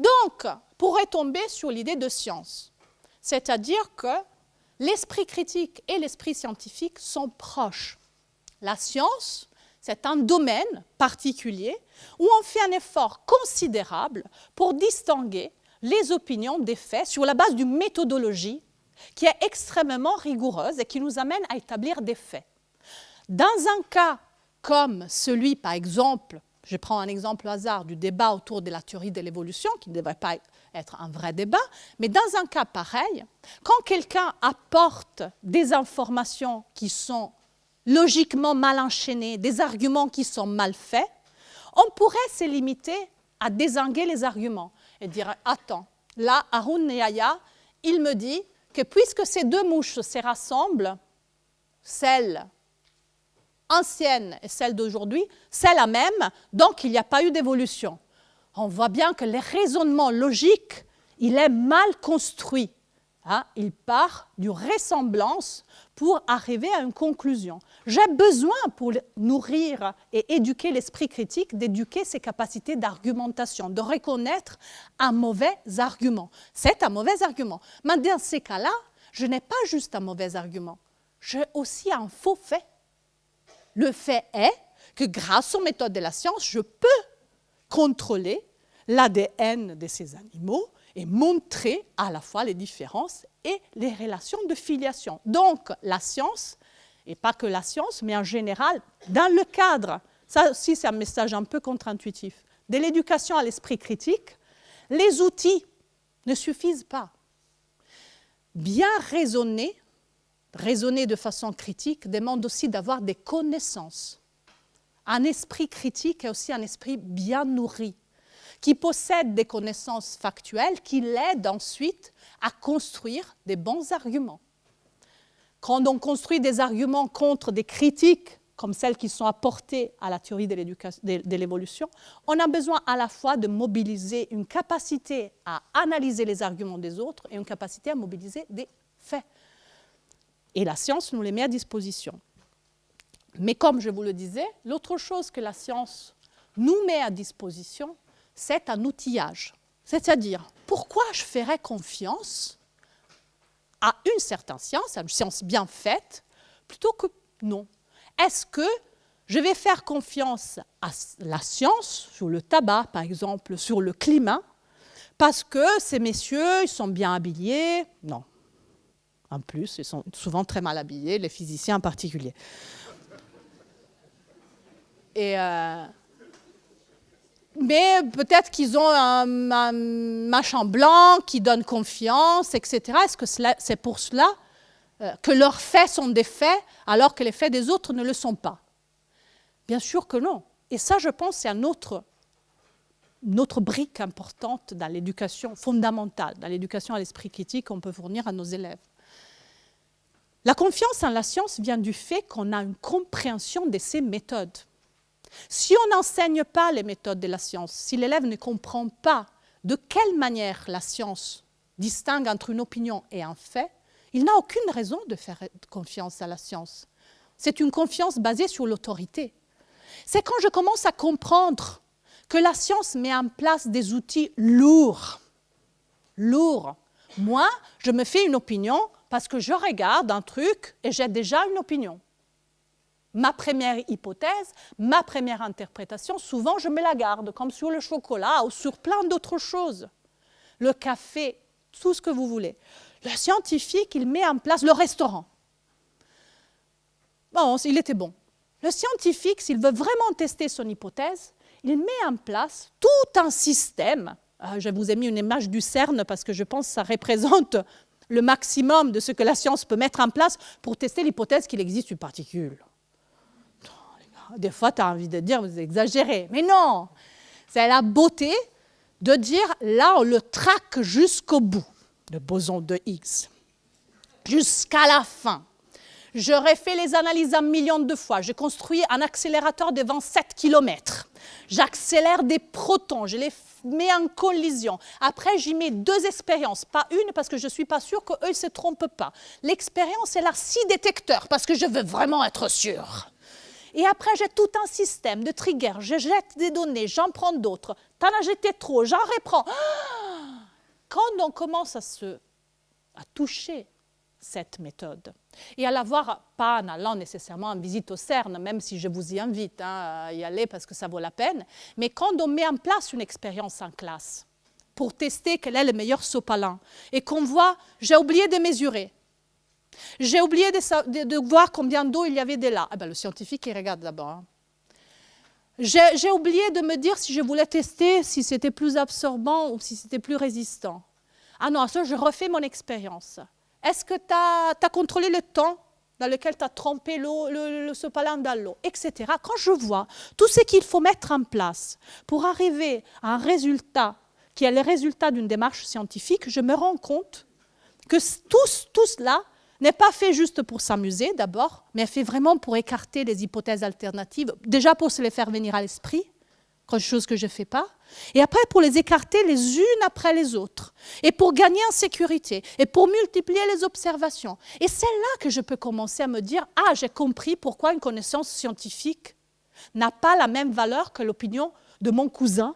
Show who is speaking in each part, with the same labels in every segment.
Speaker 1: Donc, pourrait tomber sur l'idée de science. C'est-à-dire que l'esprit critique et l'esprit scientifique sont proches. La science, c'est un domaine particulier où on fait un effort considérable pour distinguer les opinions des faits sur la base d'une méthodologie qui est extrêmement rigoureuse et qui nous amène à établir des faits. Dans un cas comme celui, par exemple, je prends un exemple au hasard du débat autour de la théorie de l'évolution, qui ne devrait pas être un vrai débat, mais dans un cas pareil, quand quelqu'un apporte des informations qui sont logiquement mal enchaînées, des arguments qui sont mal faits, on pourrait se limiter à dézinguer les arguments et dire « Attends, là, Haroun Nehaya, il me dit que puisque ces deux mouches se rassemblent, celle ancienne et celle d'aujourd'hui, c'est la même, donc il n'y a pas eu d'évolution. » On voit bien que le raisonnement logique, il est mal construit. Hein? Il part d'une ressemblance pour arriver à une conclusion. J'ai besoin, pour nourrir et éduquer l'esprit critique, d'éduquer ses capacités d'argumentation, de reconnaître un mauvais argument. C'est un mauvais argument. Mais dans ces cas-là, je n'ai pas juste un mauvais argument, j'ai aussi un faux fait. Le fait est que grâce aux méthodes de la science, je peux contrôler l'ADN de ces animaux et montrer à la fois les différences et les relations de filiation. Donc, la science, et pas que la science, mais en général, dans le cadre, ça aussi c'est un message un peu contre-intuitif, de l'éducation à l'esprit critique, les outils ne suffisent pas. Bien raisonner de façon critique demande aussi d'avoir des connaissances. Un esprit critique est aussi un esprit bien nourri, qui possède des connaissances factuelles qui l'aident ensuite à construire des bons arguments. Quand on construit des arguments contre des critiques, comme celles qui sont apportées à la théorie de l'évolution, on a besoin à la fois de mobiliser une capacité à analyser les arguments des autres et une capacité à mobiliser des faits. Et la science nous les met à disposition. Mais comme je vous le disais, l'autre chose que la science nous met à disposition, c'est un outillage. C'est-à-dire, pourquoi je ferais confiance à une certaine science, à une science bien faite, plutôt que non? Est-ce que je vais faire confiance à la science, sur le tabac par exemple, sur le climat, parce que ces messieurs, ils sont bien habillés? Non. En plus, ils sont souvent très mal habillés, les physiciens en particulier. Mais peut-être qu'ils ont un machin blanc qui donne confiance, etc. Est-ce que c'est pour cela que leurs faits sont des faits, alors que les faits des autres ne le sont pas? Bien sûr que non. Et ça, je pense, c'est une autre brique importante dans l'éducation fondamentale, dans l'éducation à l'esprit critique qu'on peut fournir à nos élèves. La confiance en la science vient du fait qu'on a une compréhension de ces méthodes. Si on n'enseigne pas les méthodes de la science, si l'élève ne comprend pas de quelle manière la science distingue entre une opinion et un fait, il n'a aucune raison de faire confiance à la science. C'est une confiance basée sur l'autorité. C'est quand je commence à comprendre que la science met en place des outils lourds. Moi, je me fais une opinion parce que je regarde un truc et j'ai déjà une opinion. Ma première hypothèse, ma première interprétation, souvent je me la garde, comme sur le chocolat ou sur plein d'autres choses. Le café, tout ce que vous voulez. Le scientifique, il met en place le restaurant. Bon, il était bon. Le scientifique, s'il veut vraiment tester son hypothèse, il met en place tout un système. Je vous ai mis une image du CERN parce que je pense que ça représente le maximum de ce que la science peut mettre en place pour tester l'hypothèse qu'il existe une particule. Des fois, tu as envie de dire, vous exagérez. Mais non, c'est la beauté de dire, là, on le traque jusqu'au bout, le boson de Higgs, jusqu'à la fin. J'aurais fait les analyses 1 million de fois. J'ai construit un accélérateur de 27 km. J'accélère des protons, je les mets en collision. Après, j'y mets 2 expériences, pas une parce que je ne suis pas sûre qu'eux ne se trompent pas. L'expérience est là 6 détecteurs parce que je veux vraiment être sûre. Et après, j'ai tout un système de triggers. Je jette des données, j'en prends d'autres. T'en as jeté trop, j'en reprends. quand on commence à toucher cette méthode et à la voir, pas en allant nécessairement en visite au CERN, même si je vous y invite à y aller parce que ça vaut la peine, mais quand on met en place une expérience en classe pour tester quel est le meilleur sopalin et qu'on voit, j'ai oublié de mesurer, j'ai oublié de voir combien d'eau il y avait de là. Eh bien, le scientifique, il regarde d'abord. Hein. J'ai oublié de me dire si je voulais tester si c'était plus absorbant ou si c'était plus résistant. Ah non, ça, je refais mon expérience. Est-ce que tu as contrôlé le temps dans lequel tu as trempé le sopalin dans l'eau, etc. Quand je vois tout ce qu'il faut mettre en place pour arriver à un résultat qui est le résultat d'une démarche scientifique, je me rends compte que tout cela n'est pas fait juste pour s'amuser d'abord, mais fait vraiment pour écarter les hypothèses alternatives, déjà pour se les faire venir à l'esprit, chose que je ne fais pas, et après pour les écarter les unes après les autres, et pour gagner en sécurité, et pour multiplier les observations. Et c'est là que je peux commencer à me dire « Ah, j'ai compris pourquoi une connaissance scientifique n'a pas la même valeur que l'opinion de mon cousin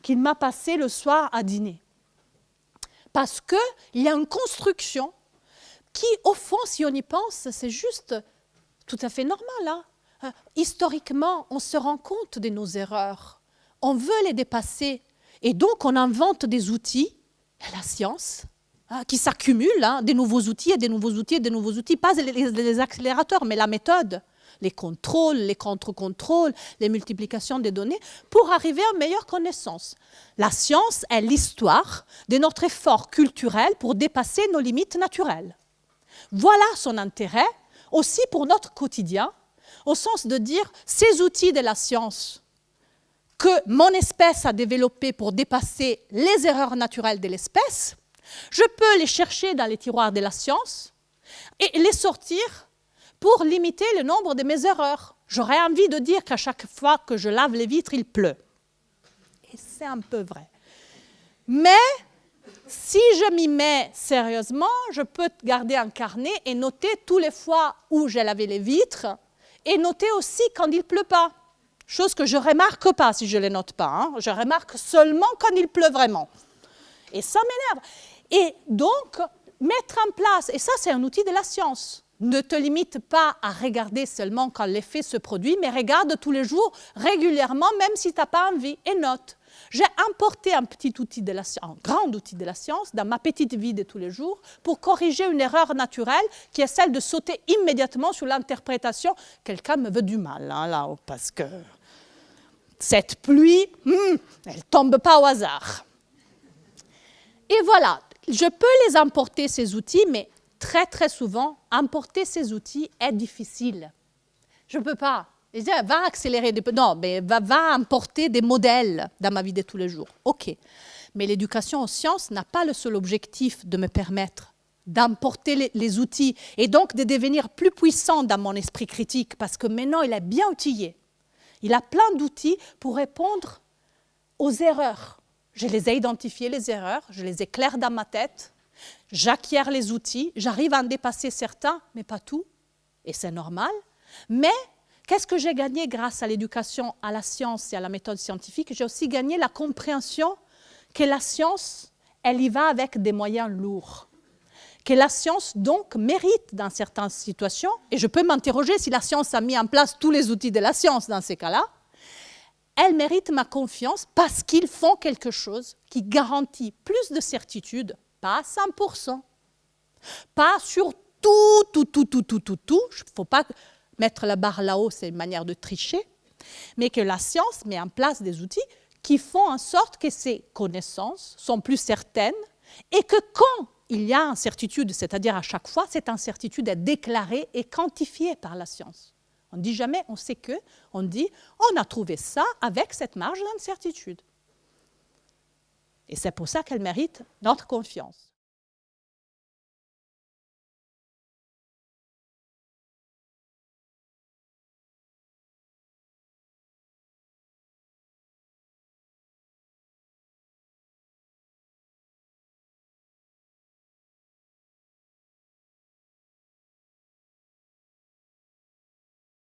Speaker 1: qu'il m'a passé le soir à dîner. » Parce qu'il y a une construction qui, au fond, si on y pense, c'est juste tout à fait normal. Hein. Historiquement, on se rend compte de nos erreurs. On veut les dépasser. Et donc, on invente des outils, la science, qui s'accumulent, des nouveaux outils et des nouveaux outils et des nouveaux outils. Pas les accélérateurs, mais la méthode, les contrôles, les contre-contrôles, les multiplications des données, pour arriver à une meilleure connaissance. La science est l'histoire de notre effort culturel pour dépasser nos limites naturelles. Voilà son intérêt, aussi pour notre quotidien, au sens de dire ces outils de la science que mon espèce a développés pour dépasser les erreurs naturelles de l'espèce, je peux les chercher dans les tiroirs de la science et les sortir pour limiter le nombre de mes erreurs. J'aurais envie de dire qu'à chaque fois que je lave les vitres, il pleut. Et c'est un peu vrai. Mais si je m'y mets sérieusement, je peux garder un carnet et noter tous les fois où j'ai lavé les vitres et noter aussi quand il ne pleut pas. Chose que je ne remarque pas si je ne les note pas. Hein. Je remarque seulement quand il pleut vraiment. Et ça m'énerve. Et donc, mettre en place, et ça c'est un outil de la science, ne te limite pas à regarder seulement quand l'effet se produit, mais regarde tous les jours, régulièrement, même si tu n'as pas envie, et note. J'ai importé un petit outil de la science, un grand outil de la science, dans ma petite vie de tous les jours, pour corriger une erreur naturelle qui est celle de sauter immédiatement sur l'interprétation. Quelqu'un me veut du mal, hein, là, parce que cette pluie, elle ne tombe pas au hasard. Et voilà, je peux les importer, ces outils, mais très, très souvent, importer ces outils est difficile. Je ne peux pas. Va accélérer des... Non, mais va importer des modèles dans ma vie de tous les jours. OK. Mais l'éducation aux sciences n'a pas le seul objectif de me permettre d'importer les outils et donc de devenir plus puissant dans mon esprit critique, parce que maintenant, il est bien outillé. Il a plein d'outils pour répondre aux erreurs. Je les ai identifiées, les erreurs, je les éclaire dans ma tête, j'acquiers les outils, j'arrive à en dépasser certains, mais pas tout, et c'est normal. Mais qu'est-ce que j'ai gagné grâce à l'éducation, à la science et à la méthode scientifique? J'ai aussi gagné la compréhension que la science, elle y va avec des moyens lourds. Que la science, donc, mérite dans certaines situations, et je peux m'interroger si la science a mis en place tous les outils de la science dans ces cas-là, elle mérite ma confiance parce qu'ils font quelque chose qui garantit plus de certitude, pas à 100%, pas sur tout. Il ne faut pas mettre la barre là-haut, c'est une manière de tricher, mais que la science met en place des outils qui font en sorte que ces connaissances sont plus certaines et que quand il y a incertitude, c'est-à-dire à chaque fois, cette incertitude est déclarée et quantifiée par la science. On ne dit jamais on sait que, on dit on a trouvé ça avec cette marge d'incertitude. Et c'est pour ça qu'elle mérite notre confiance.